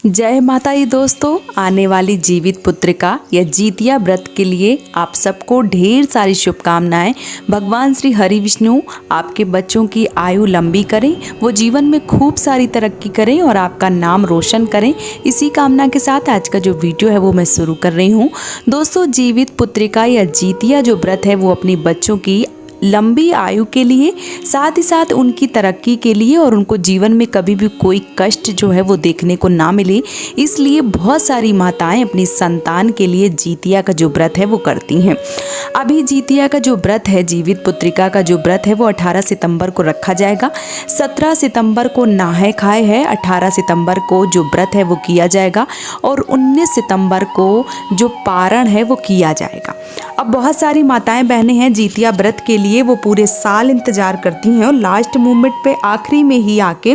जय माता दी दोस्तों, आने वाली जीवित पुत्रिका या जीतिया व्रत के लिए आप सबको ढेर सारी शुभकामनाएं। भगवान श्री हरि विष्णु आपके बच्चों की आयु लंबी करें, वो जीवन में खूब सारी तरक्की करें और आपका नाम रोशन करें। इसी कामना के साथ आज का जो वीडियो है वो मैं शुरू कर रही हूँ। दोस्तों, जीवित पुत्रिका या जीतिया जो व्रत है वो अपनी बच्चों की लंबी आयु के लिए, साथ ही साथ उनकी तरक्की के लिए और उनको जीवन में कभी भी कोई कष्ट जो है वो देखने को ना मिले, इसलिए बहुत सारी माताएं अपनी संतान के लिए जीतिया का जो व्रत है वो करती हैं। अभी जीतिया का जो व्रत है, जीवित पुत्रिका का जो व्रत है वो 18 सितंबर को रखा जाएगा। 17 सितंबर को नहाए खाए है, 18 सितंबर को जो व्रत है वो किया जाएगा और 19 सितंबर को जो पारण है वो किया जाएगा। अब बहुत सारी माताएं बहनें हैं जीतिया व्रत के लिए वो पूरे साल इंतजार करती हैं और लास्ट मोमेंट पे आखिरी में ही आके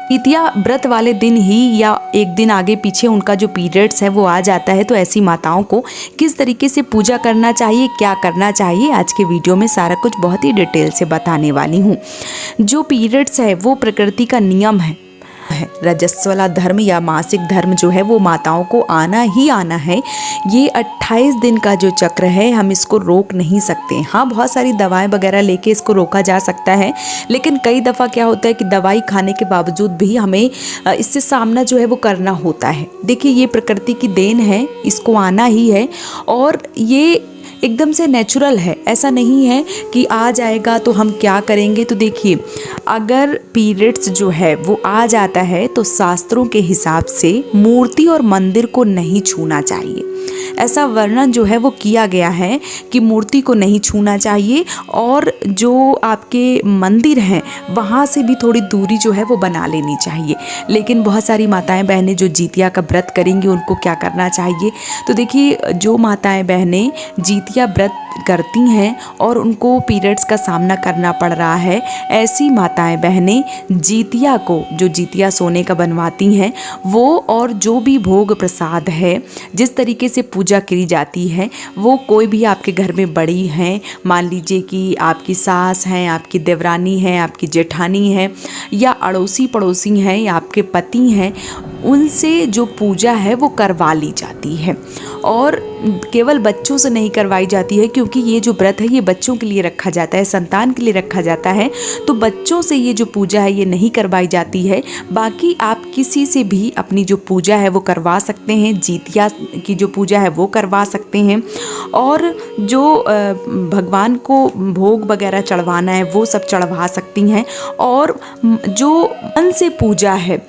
जीतिया व्रत वाले दिन ही या एक दिन आगे पीछे उनका जो पीरियड्स है वो आ जाता है। तो ऐसी माताओं को किस तरीके से पूजा करना चाहिए, क्या करना चाहिए, आज के वीडियो में सारा कुछ बहुत ही डिटेल से बताने वाली हूँ। जो पीरियड्स है वो प्रकृति का नियम है। रजस्वला धर्म या मासिक धर्म जो है वो माताओं को आना ही आना है। ये 28 दिन का जो चक्र है हम इसको रोक नहीं सकते। हाँ, बहुत सारी दवाएं वगैरह लेके इसको रोका जा सकता है, लेकिन कई दफ़ा क्या होता है कि दवाई खाने के बावजूद भी हमें इससे सामना जो है वो करना होता है। देखिए, ये प्रकृति की देन है, इसको आना ही है और ये एकदम से नेचुरल है। ऐसा नहीं है कि आ जाएगा तो हम क्या करेंगे। तो देखिए, अगर पीरियड्स जो है वो आ जाता है तो शास्त्रों के हिसाब से मूर्ति और मंदिर को नहीं छूना चाहिए। ऐसा वर्णन जो है वो किया गया है कि मूर्ति को नहीं छूना चाहिए और जो आपके मंदिर हैं वहाँ से भी थोड़ी दूरी जो है वो बना लेनी चाहिए। लेकिन बहुत सारी माताएं बहनें जो जीतिया का व्रत करेंगी उनको क्या करना चाहिए। तो देखिए, जो माताएं बहनें जीतिया व्रत करती हैं और उनको पीरियड्स का सामना करना पड़ रहा है, ऐसी माताएं बहनें जीतिया को, जो जीतिया सोने का बनवाती हैं, वो और जो भी भोग प्रसाद है, जिस तरीके से पूजा की जाती है, वो कोई भी आपके घर में बड़ी हैं, मान लीजिए कि आपकी सास हैं, आपकी देवरानी हैं, आपकी जेठानी हैं या अड़ोसी पड़ोसी हैं या आपके पति हैं, उनसे जो पूजा है वो करवा ली जाती है। और केवल बच्चों से नहीं करवाई जाती है, क्योंकि ये जो व्रत है ये बच्चों के लिए रखा जाता है, संतान के लिए रखा जाता है। तो बच्चों से ये जो पूजा है ये नहीं करवाई जाती है। बाकी आप किसी से भी अपनी जो पूजा है वो करवा सकते हैं, जीतिया की जो पूजा है वो करवा सकते हैं और जो भगवान को भोग वगैरह चढ़वाना है वो सब चढ़वा सकती हैं और जो मन से पूजा है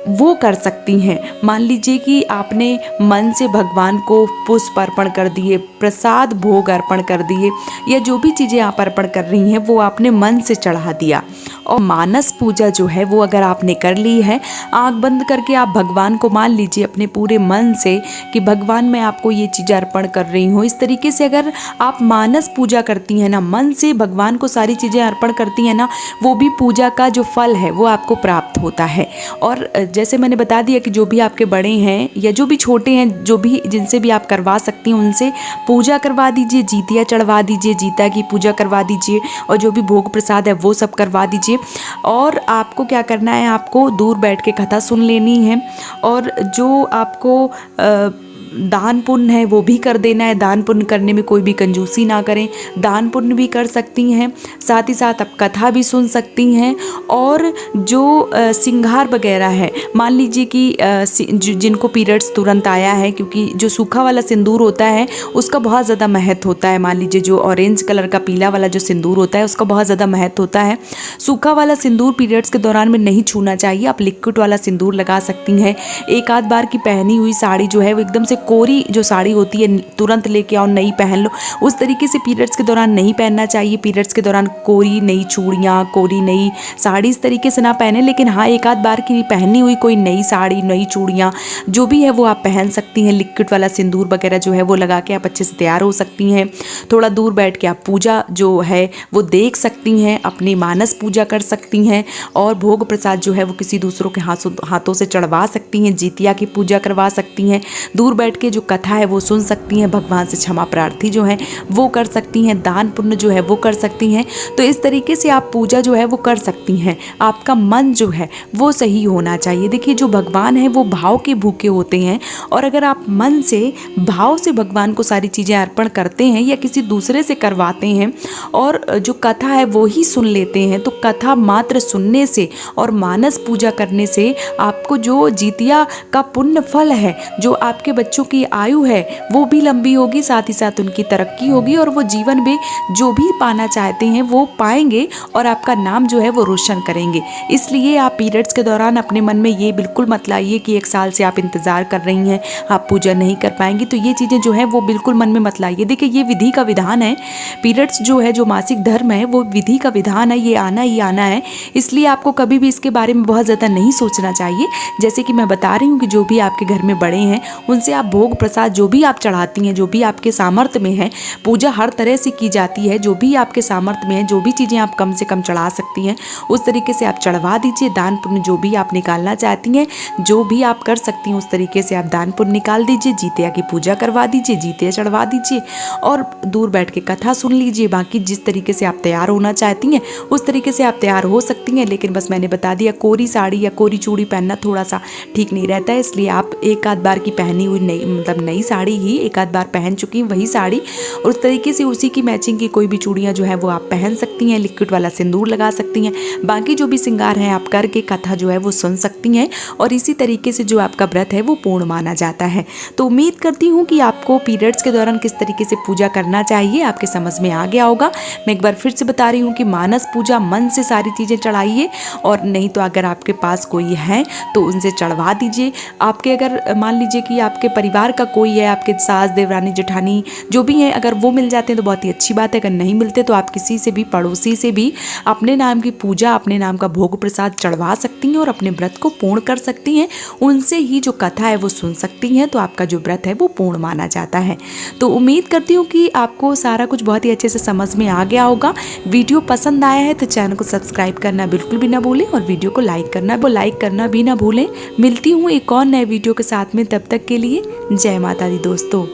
वो कर सकती हैं। मान लीजिए कि आपने मन से भगवान को पुष्प अर्पण कर दिए, प्रसाद भोग अर्पण कर दिए या जो भी चीज़ें आप अर्पण कर रही हैं वो आपने मन से चढ़ा दिया। और मानस पूजा जो है वो अगर आपने कर ली है, आँख बंद करके आप भगवान को मान लीजिए अपने पूरे मन से कि भगवान मैं आपको ये चीज़ अर्पण कर रही हूँ। इस तरीके से अगर आप मानस पूजा करती हैं ना, मन से भगवान को सारी चीज़ें अर्पण करती हैं ना, वो भी पूजा का जो फल है वो आपको प्राप्त होता है। और जैसे मैंने बता दिया कि जो भी आपके बड़े हैं या जो भी छोटे हैं, जो भी जिनसे भी आप करवा सकती हैं उनसे पूजा करवा दीजिए, जीतिया चढ़वा दीजिए, जीता की पूजा करवा दीजिए और जो भी भोग प्रसाद है वो सब करवा दीजिए। और आपको क्या करना है, आपको दूर बैठ के कथा सुन लेनी है और जो आपको दान पुण्य है वो भी कर देना है। दान पुण्य करने में कोई भी कंजूसी ना करें, दान पुण्य भी कर सकती हैं, साथ ही साथ आप कथा भी सुन सकती हैं। और जो सिंगार वगैरह है, मान लीजिए कि जिनको पीरियड्स तुरंत आया है, क्योंकि जो सूखा वाला सिंदूर होता है उसका बहुत ज़्यादा महत्व होता है। मान लीजिए जो ऑरेंज कलर का पीला वाला जो सिंदूर होता है उसका बहुत ज़्यादा महत्व होता है। सूखा वाला सिंदूर पीरियड्स के दौरान में नहीं छूना चाहिए। आप लिक्विड वाला सिंदूर लगा सकती हैं। एक आध बार की पहनी हुई साड़ी जो है वो एकदम से कोरी जो साड़ी होती है तुरंत लेके आओ, नई पहन लो, उस तरीके से पीरियड्स के दौरान नहीं पहनना चाहिए। पीरियड्स के दौरान कोरी नई चूड़ियाँ, कोरी नई साड़ी इस तरीके से ना पहने। लेकिन हाँ, एक आध बार की पहनी हुई कोई नई साड़ी, नई चूड़ियाँ जो भी है वो आप पहन सकती हैं। लिक्विड वाला सिंदूर वगैरह जो है वो लगा के आप अच्छे से तैयार हो सकती हैं। थोड़ा दूर बैठ के आप पूजा जो है वो देख सकती हैं, अपनी मानस पूजा कर सकती हैं और भोग प्रसाद जो है वो किसी दूसरों के हाथों से चढ़वा सकती हैं, जीतिया की पूजा करवा सकती हैं। दूर बैठ बैठ के जो कथा है वो सुन सकती हैं, भगवान से क्षमा प्रार्थी जो है वो कर सकती हैं, दान पुण्य जो है वो कर सकती हैं। तो इस तरीके से आप पूजा जो है वो कर सकती हैं। आपका मन जो है वो सही होना चाहिए। देखिए जो भगवान है वो भाव के भूखे होते हैं, और अगर आप मन से भाव से भगवान को सारी चीज़ें अर्पण करते हैं या किसी दूसरे से करवाते हैं और जो कथा है वो ही सुन लेते हैं, तो कथा मात्र सुनने से और मानस पूजा करने से आपको जो जितिया का पुण्य फल है, जो आपके बच्चों की आयु है वो भी लंबी होगी, साथ ही साथ उनकी तरक्की होगी और वो जीवन में जो भी पाना चाहते हैं वो पाएंगे और आपका नाम जो है वो रोशन करेंगे। इसलिए आप पीरियड्स के दौरान अपने मन में ये बिल्कुल मत लाइए कि 1 साल से आप इंतज़ार कर रही हैं, आप पूजा नहीं कर पाएंगी, तो ये चीज़ें जो है वो बिल्कुल मन में मत लाइए। देखिए ये विधि का विधान है, पीरियड्स जो है, जो मासिक धर्म है वो विधि का विधान है, ये आना ही आना है। इसलिए आपको कभी भी इसके बारे में बहुत ज़्यादा नहीं सोचना चाहिए। जैसे कि मैं बता रही हूँ कि जो भी आपके घर में बड़े हैं उनसे आप भोग प्रसाद जो भी आप चढ़ाती हैं, जो भी आपके सामर्थ्य में है, पूजा हर तरह से की जाती है, जो भी आपके सामर्थ्य में है, जो भी चीज़ें आप कम से कम चढ़ा सकती हैं उस तरीके से आप चढ़वा दीजिए। दान पुण्य जो भी आप निकालना चाहती हैं, जो भी आप कर सकती हैं उस तरीके से आप दान पुण्य निकाल दीजिए। जितिया की पूजा करवा दीजिए, जितिया चढ़वा दीजिए और दूर बैठ के कथा सुन लीजिए। बाकी जिस तरीके से आप तैयार होना चाहती हैं उस तरीके से आप तैयार हो सकती हैं, लेकिन बस मैंने बता दिया कोरी साड़ी या कोरी चूड़ी पहनना थोड़ा सा ठीक नहीं रहता है, इसलिए आप एक आध बार की पहनी हुई नई साड़ी ही एक आध बार पहन चुकी हैं वही साड़ी, और उस तरीके से उसी की मैचिंग की कोई भी चूड़ियाँ जो है वो आप पहन सकती हैं। लिक्विड वाला सिंदूर लगा सकती हैं। बाकी जो भी श्रृंगार है आप करके कथा जो है वो सुन सकती हैं, और इसी तरीके से जो आपका व्रत है वो पूर्ण माना जाता है। तो उम्मीद करती हूँ कि आपको पीरियड्स के दौरान किस तरीके से पूजा करना चाहिए आपके समझ में आ गया होगा। मैं एक बार फिर से बता रही हूँ कि मानस पूजा मन से सारी चीज़ें चढ़ाइए, और नहीं तो अगर आपके पास कोई है तो उनसे चढ़वा दीजिए। आपके अगर मान लीजिए कि आपके परिवार का कोई है, आपके सास, देवरानी, जेठानी जो भी हैं, अगर वो मिल जाते हैं तो बहुत ही अच्छी बात है। अगर नहीं मिलते तो आप किसी से भी, पड़ोसी से भी अपने नाम की पूजा, अपने नाम का भोग प्रसाद चढ़वा सकती हैं और अपने व्रत को पूर्ण कर सकती हैं। उनसे ही जो कथा है वो सुन सकती हैं, तो आपका जो व्रत है वो पूर्ण माना जाता है। तो उम्मीद करती हूँ कि आपको सारा कुछ बहुत ही अच्छे से समझ में आ गया होगा। वीडियो पसंद आया है तो चैनल को सब्सक्राइब करना बिल्कुल भी ना भूलें, और वीडियो को लाइक करना भी ना भूलें। मिलती हूँ एक और नए वीडियो के साथ में, तब तक के लिए जय माता दी दोस्तों।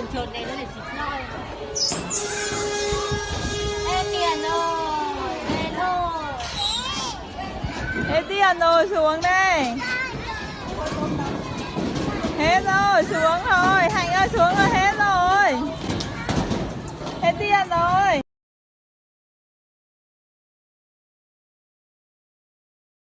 Chuồn này nó là xịt nôi. Ê Tiền ơi, lên thôi. Ê Tiền ơi, xuống đây. Hết rồi, xuống rồi. Hạnh ơi, xuống rồi, hết rồi. Ê Tiền ơi.